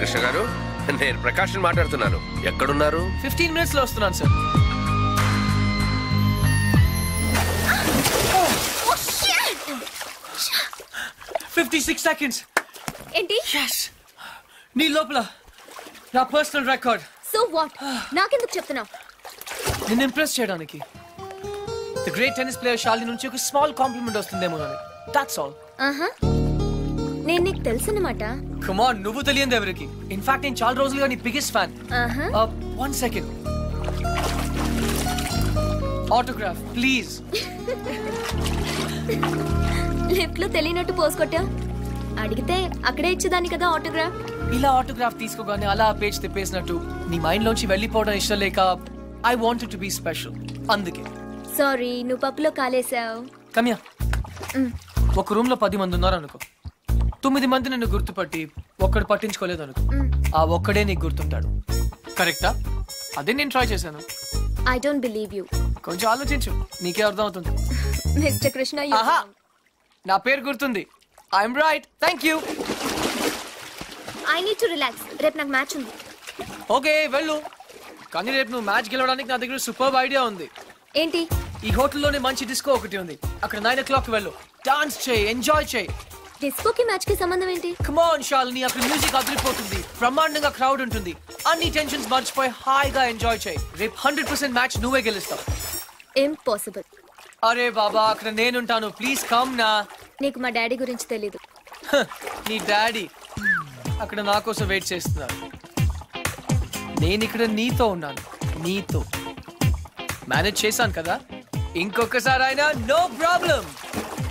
కృష్ణ గారు, నేను ప్రకాష్ మాట్లాడుతున్నాను. ఎక్కడున్నారు? 15 minutes లో వస్తున్నాను సార్. 56 seconds. ఏంటి? Yes. నీ లోపల నా పర్సనల్ రికార్డ్. So what? నాకెందుకు చెప్తున్నావు? నిన్ను ఇంప్రెస్ చేయడానికి. The great tennis player Shalini నుంచి ఒక స్మాల్ కాంప్లిమెంట్ వస్తుందేమో అని. That's all. నేను నీకు తెలుసన్నమాట. కమ్ ఆన్, నువ్వు తెలియదు ఎవరికి. ఇన్ఫాక్ట్ నేను చాలా రోజులుగా నీ biggest fan. 1 second. Autograph please. Lift లో తెలియనట్టు పోస్ కొట్టా. అడిగితే అక్కడే ఇచ్చేదాన్ని కదా ఆటోగ్రాఫ్. ఇలా ఆటోగ్రాఫ్ తీసుకోగానే అలా పేజ్ తిప్పేసినట్టు నీ మైండ్ లోంచి వెళ్ళిపోవడం ఇష్టం లేక I wanted to be special. అందుకే. సారీ, నువ్వు పప్పులో కాలేసావు. కమ్యా. ఒక రూమ్ లో 10 మంది ఉన్నారు అనుకో. 9 మంది నిన్ను గుర్తుపట్టి ఒక్కడు పట్టించుకోలేదు అనుకో. ఆ ఒక్కడే నీకు గుర్తుంటాడు. కరెక్టా? అదే నేను ట్రై చేశాను. I don't believe you. కొంచెం ఆలోచించు, నీకే అర్థం అవుతుంది. మిస్టర్ కృష్ణ, నా పేరు గుర్తుంది. I'm right. Thank you. I need to relax. రేపు నాకు మ్యాచ్ ఉంది. ఓకే వెళ్ళు. కానీ రేపు నువ్వు మ్యాచ్ గెలవడానికి నా దగ్గర సూపర్ ఐడియా ఉంది. ఏంటి? ఈ హోటల్లోనే మంచి డిస్కో ఒకటి ఉంది. అక్కడ 9 o'clock వెళ్ళు. డాన్స్ చేయి, ఎంజాయ్ చేయి. డిస్కోకి మ్యాచ్ కి సంబంధం ఏంటి? కమ్ ఆన్ శాలిని, అక్కడ మ్యూజిక్ అదిరిపోతుంది. బ్రహ్మాండంగా క్రౌడ్ ఉంటుంది. అన్ని టెన్షన్స్ మర్చిపోయి హాయిగా ఎంజాయ్ చేయి. రేపు 100% మ్యాచ్ నువ్వే గెలుస్తావు. ఇంపాసిబుల్. అరే బాబా, అక్కడ నేనుంటాను. ప్లీజ్ కమ్ నా. నీకు మా డాడీ గురించి తెలీదు. నీ డాడీ అక్కడ నా కోసం వెయిట్ చేస్తున్నారు. నేను ఇక్కడ నీతో ఉన్నాను. నీతో మేనేజ్ చేశాను కదా. ఇంకొకసారి అయినా నో ప్రాబ్లం.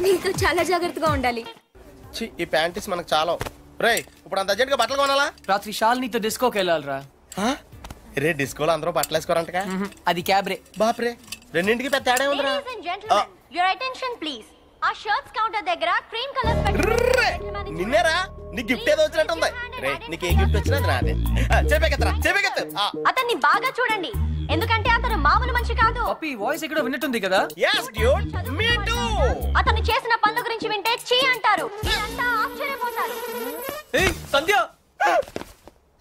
నీతో చాలా జాగ్రత్తగా ఉండాలి. ఈ ప్యాంటీస్ మనకు చాలా. రే, ఇప్పుడు అంత అర్జెంట్ గా బట్టలు కొనాలా? రాత్రి శాలినితో డిస్కోకి వెళ్ళాలిరా. రే, డిస్కోలో అందరూ బట్టలు వేసుకోరంటగా. అది క్యాబ్రే. బాప్రే, రెండింటికి పెద్ద తేడా ఉందిరా. Your attention please. ఆ షర్ట్స్ కౌంటర్ దగ్గర క్రీమ్ కలర్స్ నిన్నేరా, నీ గిఫ్ట్ ఏదో వచ్చినట్టుంది. రే, నీకు ఏ గిఫ్ట్ వచ్చినది నాదే. చెప్పేకెత్తరా. అతన్ని బాగా చూడండి, ఎందుకంటే అతను మామూలు మనిషి కాదు. పప్పి వాయిస్ ఎక్కడో విన్నట్టుంది కదా. yes dude, me too. అతను చేసిన పనుల గురించి వింటే చీ అంటారు. మీరంతా ఆశ్చర్యపోతారు. ఏయ్ సంధ్య.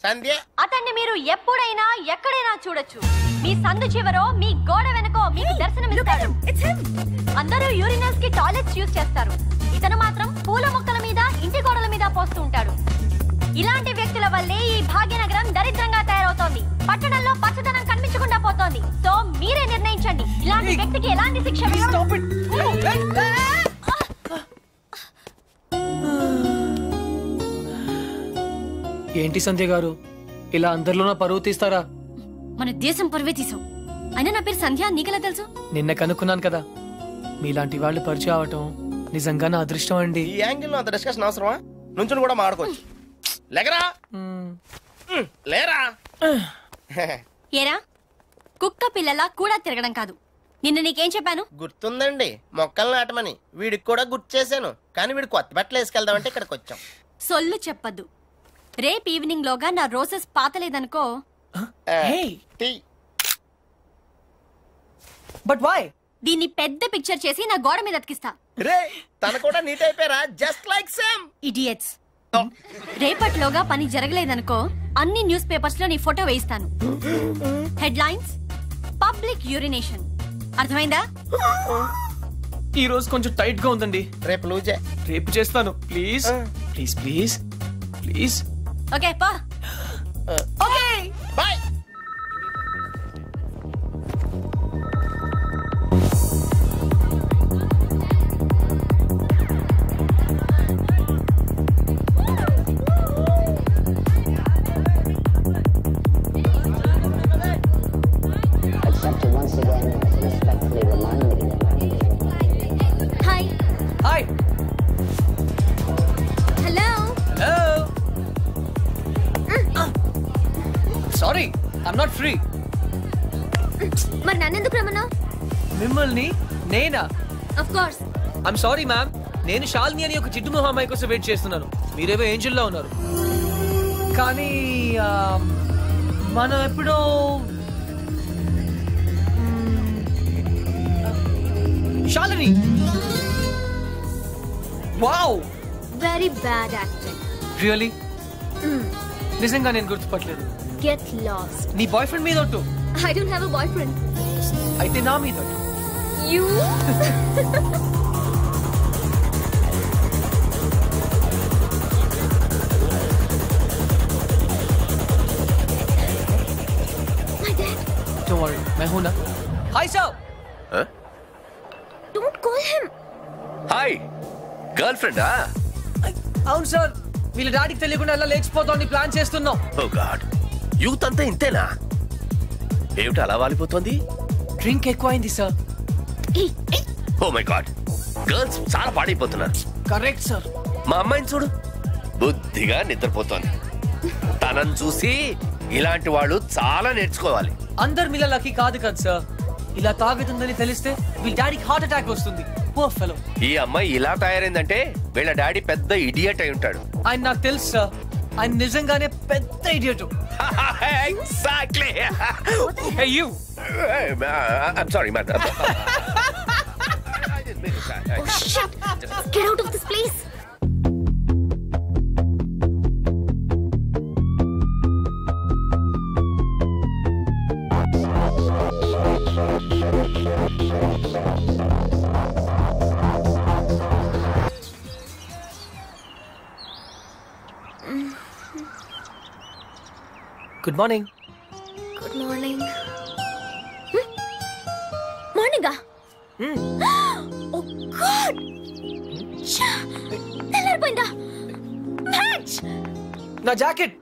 సంధ్య, అతన్ని మీరు ఎప్పుడైనా ఎక్కడైనా చూడొచ్చు. మీ సందు చివరో మీ గోడ వెనకో మీకు దర్శనమిస్తాడు. అందరూ యూరినల్స్ కి టాయిలెట్స్ యూజ్ చేస్తారు. ఇతను మాత్రం పూల మొక్కల మీద, ఇంటి గోడల మీద పోస్తూ ఉంటాడు. ఇలాంటి వ్యక్తుల వల్లే ఈ భాగ్యనగరం దరిద్రంగా తయారవుతోంది. పట్టణంలో పచ్చదనం కనిపించకుండా పోతోంది. సో మీరే నిర్ణయించండి, ఇలాంటి వ్యక్తికి ఎలాంటి శిక్ష. ఏంటి సంధ్య గారు, ఇలా అందరిలోనూ పరువు తీస్తారా? మన దేశం పరువే తీసావు. అయినా నా పేరు సంధ్య, నీకెలా తెలుసు? నిన్న కనుక్కున్నాను కదా. మీలాంటి వాళ్ళు పరిచయం అవటం నిజంగా నా అదృష్టం అండి. ఈ యాంగిల్ లో అంత డిస్కషన్ అవసరమా? నుంచుని కూడా మాడుకోవచ్చు. లేకరా, లేరా. ఏరా, కుక్క పిల్లలా కూడా తిరగడం కాదు. నిన్న నీకేం చెప్పాను? గుర్తుందండి, మొక్కలు నాటమని. వీడికి కూడా గుర్తు చేశాను. కానీ వీడు కొత్త బట్టలు వేసుకెళ్దామంటే ఇక్కడికి వచ్చాం. సొల్లు చెప్పద్దు. రేపు ఈవినింగ్ లోగా నా రోజెస్ పాతలేదనుకో. But why? దీన్ని పెద్ద పిక్చర్ చేసి నా గోడ మీద అతికిస్తా. రే, తన కూడా నీట్ అయిపోయారా, జస్ట్ లైక్ సేమ్. ఇడియట్స్. రేపట్లోగా పని జరగలేదనుకో, అన్ని న్యూస్ పేపర్స్ లో నీ ఫోటో వేయిస్తాను. Headlines, public urination. అర్థమైందా? ఈ రోజు కొంచెం టైట్ గా ఉందండి. రేపు లూజే. రేపు చేస్తాను. Please please please please. Okay పా. Okay bye. Hi. Hi. Hello. Hello. Sorry, I'm not free. మరి నన్నెందుకు రమ్మన్నావు? మిమ్మల్ని నేనా? Of course. I'm sorry ma'am, నేను శాలిని అని ఒక జిడ్డు మొహం అమ్మాయి కోసం వెయిట్ చేస్తున్నాను. మీరేవో ఏంజల్లో ఉన్నారు. కానీ మనం ఎప్పుడో Shalini. Wow, very bad acting. Really? నిజంగా నేను గుర్తుపట్టలేదు. Get lost. నీ బాయ్ ఫ్రెండ్ మీద ఒట్టు. I don't have a boyfriend. అయితే నా మీద ఒట్టు. You? My dad. Don't worry, मैं हूं ना. Hi sir. Don't call him. Hi girl ఫ్రెండా? అవును సార్, వీళ్ళ డాడీకి తెలియకుండా అలా లేచిపోతామని ప్లాన్ చేస్తున్నాం. ఓ గాడ్, యూత్ అంతా ఇంతేనా? ఏమిటి అలా వాలిపోతుంది? డ్రింక్ ఎక్కువైంది sir. Oh my God, girls చాలా పాడైపోతున్నారు. Correct sir. మా అమ్మాయిని చూడు, బుద్ధిగా నిద్రపోతోంది. తనని చూసి ఇలాంటి వాళ్ళు చాలా నేర్చుకోవాలి. అందరు మిల్లలకి కాదు కదా సార్. ఇలా తాగుతుందని తెలిస్తే వీళ్ళ డాడీకి హార్ట్ అటాక్ వస్తుంది. Poor fellow. ఈ అమ్మాయి ఇలా తయారైందంటే వీళ్ళ డాడీ పెద్ద ఇడియట్ అయి ఉంటాడు. ఆయన నాకు తెలుసు సార్, ఆయన నిజంగానే పెద్ద idiot. Exactly. Hey you. I'm sorry, madam. Oh shit! Get out of this place. Good morning. Good morning. Morning. Oh God! తెల్లారిపోయిందా? Match! నా jacket.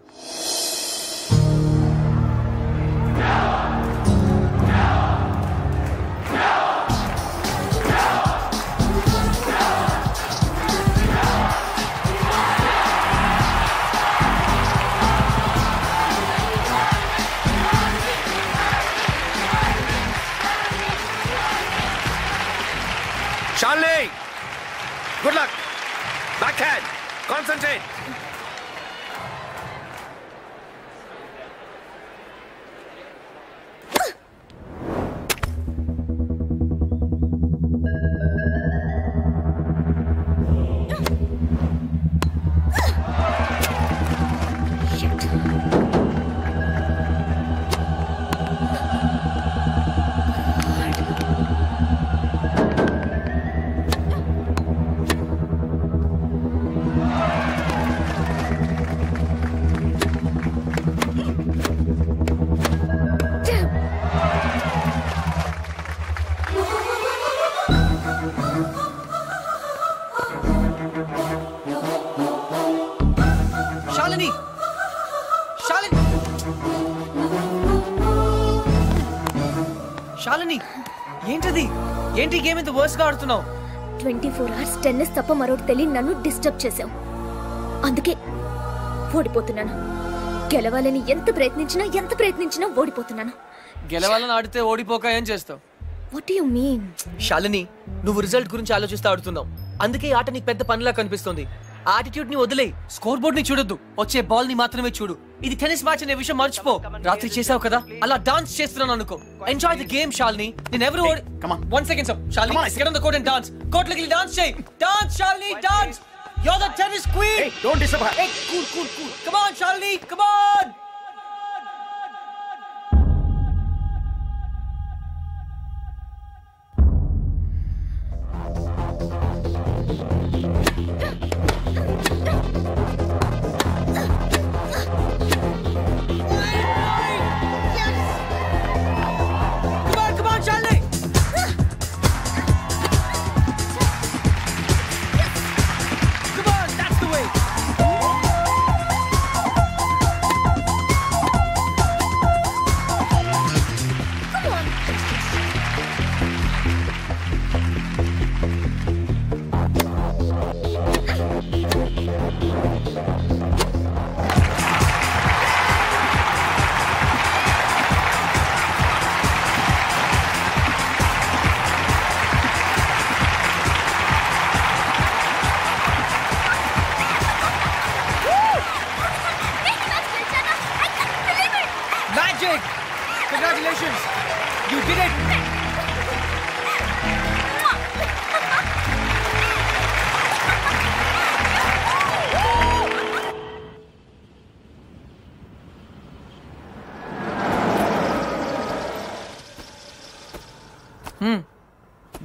Shalini, good luck. Backhand, concentrate. Shalini! Shalini! Shalini! ఏంటది? ఏంటి game ఇంత verse గా ఆడుతున్నావు? 24 hours tennis తప్ప మరొకటి తెలియని నన్ను డిస్టర్బ్ చేశావు. అందుకే ఓడిపోతున్నాను. గెలవాలని ఎంత ప్రయత్నించినా ఓడిపోతున్నాను. గెలవాలని ఆడితే ఓడిపోక ఏం చేస్తావు? What do you mean? Shalini, నువ్వు రిజల్ట్ గురించి ఆలోచిస్తూ ఆడుతున్నావు. అందుకే ఈ ఆట నీకు పెద్ద పనిలా కనిపిస్తుంది. ఆటిట్యూడ్ ని వదిలే, స్కోర్ బోర్డ్ ని చూడొద్దు, వచ్చే బాల్ ని మాత్రమే చూడు. ఇది టెన్నిస్ మ్యాచ్ అనే విషయం మర్చిపో. రాత్రి చేసావు కదా, అలా డాన్స్ చేస్తున్నాను అనుకో. Enjoy the game Shalini. నేను ఎవరు ఓడి. 1 second sir. Shalini, get on the court and dance. Court లోకి డాన్స్ చేయి. Dance Shalini, dance. You're the tennis queen. Hey, don't disturb her. Hey, cool. Come on Shalini, come on. Congratulations! You did it!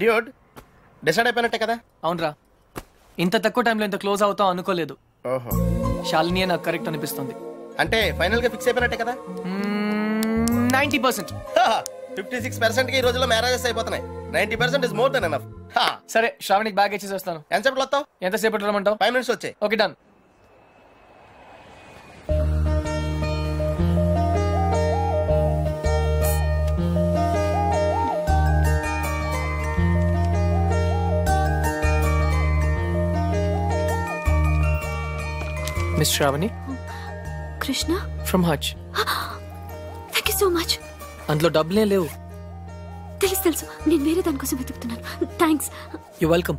Dude decide అయిపోయినట్టే కదా? అవునరా, ఇంత తక్కువ టైంలో ఇంత close అవుతాం అనుకోలేదు. ఓహో, శాలినియే నాకు కరెక్ట్ అనిపిస్తుంది. అంటే ఫైనల్ గా ఫిక్స్ అయిపోయినట్టే కదా? 90%. 56% కి ఈ రోజుల్లో మ్యారేజెస్ అయిపోతున్నాయి. 90% ఇస్ మోర్ దెన్ ఎనఫ్. సరే, శ్రావణికి బ్యాగ్ ఇచ్చేసి వస్తాను. ఎంతసేపు వస్తావు? ఎంతసేపు రమ్మంటావు? 5 minutes వచ్చాయి. Okay, done. Miss Shravani, Krishna from Hutch. Thank you so much. అందులో డబ్బులే లేవు. తెలుసు, నేను వేరే దానికోసం వెతుకుతున్నాను. థ్యాంక్స్. You welcome.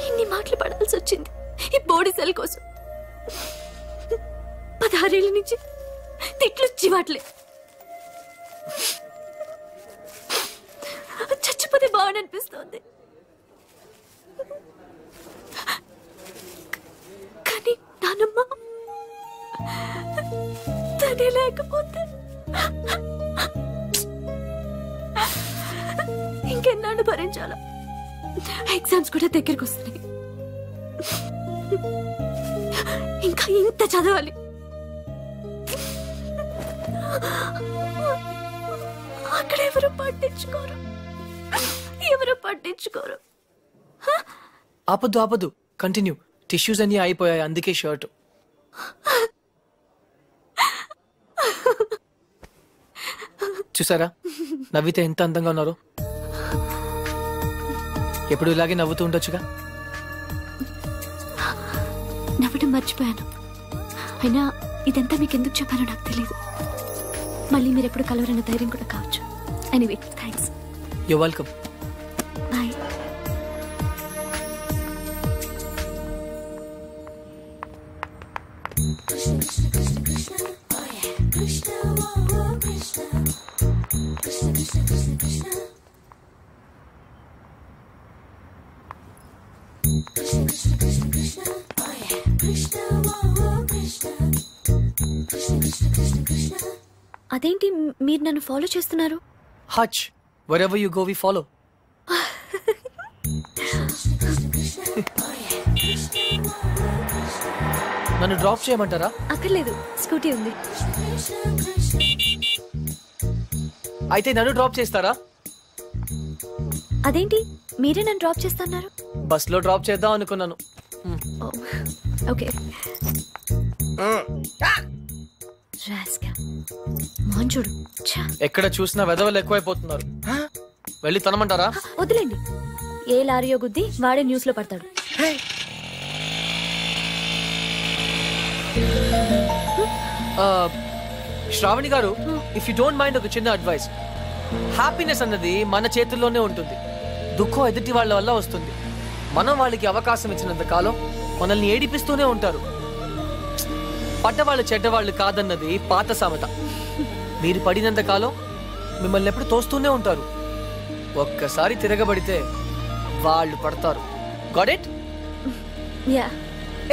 ఇన్ని మాటలు పడాల్సి వచ్చింది ఈ బాడీ సెల్ కోసం. 16 ఏళ్ళ నుంచి తిట్లు చివాట్లే. చచ్చిపోతే బాగుంది అనిపిస్తోంది. కానీ నానమ్మ తనే లేకపోతే ఇంకెన్నాళ్ళు భరించాలా? ఎగ్జామ్స్ కూడా దగ్గరికి వస్తున్నాయి. ఇంకా ఇంత చదవాలి. అక్కడ ఎవరు పట్టించుకోరు. ఆపద్దు, కంటిన్యూ. టిష్యూస్ అన్ని అయిపోయాయి, అందుకే షర్ట్. చూసారా నవ్వితే ఎంత అందంగా ఉన్నారో? ఎప్పుడు ఇలాగే నవ్వుతూ ఉండొచ్చుగా. నవ్వడం మర్చిపోయాను. అయినా ఇదంతా మీకు ఎందుకు చెప్పానో నాకు తెలియదు. మళ్ళీ మీరు ఎప్పుడు కలవరన్న ధైర్యం కూడా కావచ్చు. Anyway, thanks. You welcome. Bye. అదేంటి మీరు నన్ను ఫాలో చేస్తున్నారు? Hutch, wherever you go we follow. నన్ను డ్రాప్ చేయమంటారా? అక్కర్లేదు, స్కూటీ ఉంది. అయితే నన్ను డ్రాప్ చేస్తారా? అదేంటి మీరే నన్ను డ్రాప్ చేస్తున్నారు? బస్ లో డ్రాప్ చేద్దాం అనుకున్నాను. ఓకే. చూడు, ఎక్కడ చూసినా వెధవలు ఎక్కువైపోతున్నారు. వెళ్ళి తనమంటారా? వదిలేండి. ఏ లారీయో గుద్ది వాడే న్యూస్ లో పడతాడు. శ్రావణి గారు, ఇఫ్ యూ డోంట్ మైండ్ ఒక చిన్న అడ్వైస్. హ్యాపీనెస్ అన్నది మన చేతుల్లోనే ఉంటుంది. దుఃఖం ఎదుటి వాళ్ళ వల్ల వస్తుంది. మనం వాళ్ళకి అవకాశం ఇచ్చినంత కాలం మనల్ని ఏడిపిస్తూనే ఉంటారు. పడ్డవాళ్ళు చెడ్డవాళ్ళు కాదన్నది పాత సామెత. మీరు పడినంత కాలం మిమ్మల్ని ఎప్పుడు తోస్తూనే ఉంటారు. ఒక్కసారి తిరగబడితే వాళ్ళు పడతారు. Got it? యా.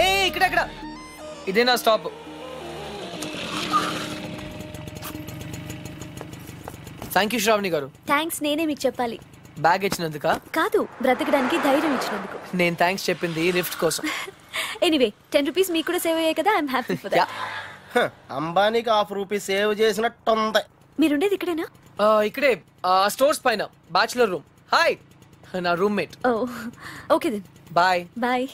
ఏ ఇక్కడ ఇదే నా స్టాప్. థ్యాంక్ యూ శ్రావణి గారు. థ్యాంక్స్ నేనే మీకు చెప్పాలి. బ్యాగ్ ఇచ్చినందుక కాదు, బ్రతకడానికి ధైర్యం ఇచ్చినందుకు. నేను థ్యాంక్స్ చెప్పింది లిఫ్ట్ కోసం. ఎనీవే, 10 రూపీస్ మీకు కూడా సేవ్ అయ్యాయి కదా. I'm happy for that. అంబానీకి ₹1 సేవ్ చేసినట్టుంది. మీరుండేది ఇక్కడేనా? ఇక్కడే, స్టోర్స్ పైన, బ్యాచులర్ రూమ్. హాయ్, నా roommate. Oh okay then. Bye. Bye.